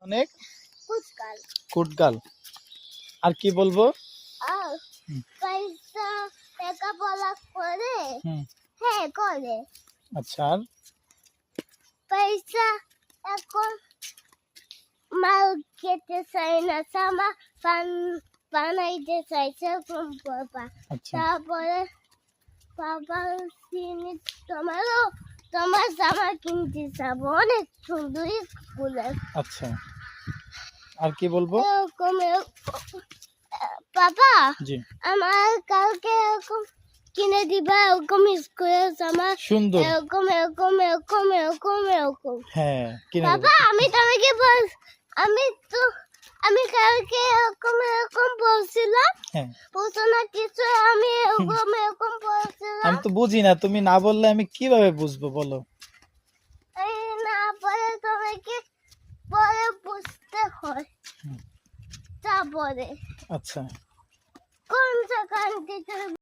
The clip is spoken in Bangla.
অনেক কুটকাল কুটগাল। আর কি বলবো? আর পয়সা লেখাপড়া করে হুম, হ্যাঁ করে আচ্ছা। আর পয়সা এখন মাল খেতে চাই না সামা বানাইতে চাইছে বাবা। আচ্ছা তারপরে বাবা চিনি তোমার জামা কিনতে যাবো অনেক সুন্দর স্কুলের আচ্ছা। আর কি বলবো? এরকম বাবা জি, আমার কালকে এরকম কিনে দিবা এরকম স্কুলের জামা সুন্দর। এরকম এরকম এরকম এরকম এরকম হ্যাঁ, কিনে দেবো। বাবা আমি তোমাকে আমি কালকে এরকম এরকম বলছিলাম হ্যাঁ, বুঝো না কিছু আমি এরকম এরকম বলছিলাম আমি তো বুঝি না, তুমি না বললে আমি কিভাবে বুঝবো বলো? এই না পরে তোমাকে পরে বুঝতে হয় হুম, তারপরে আচ্ছা। কোন জায়গা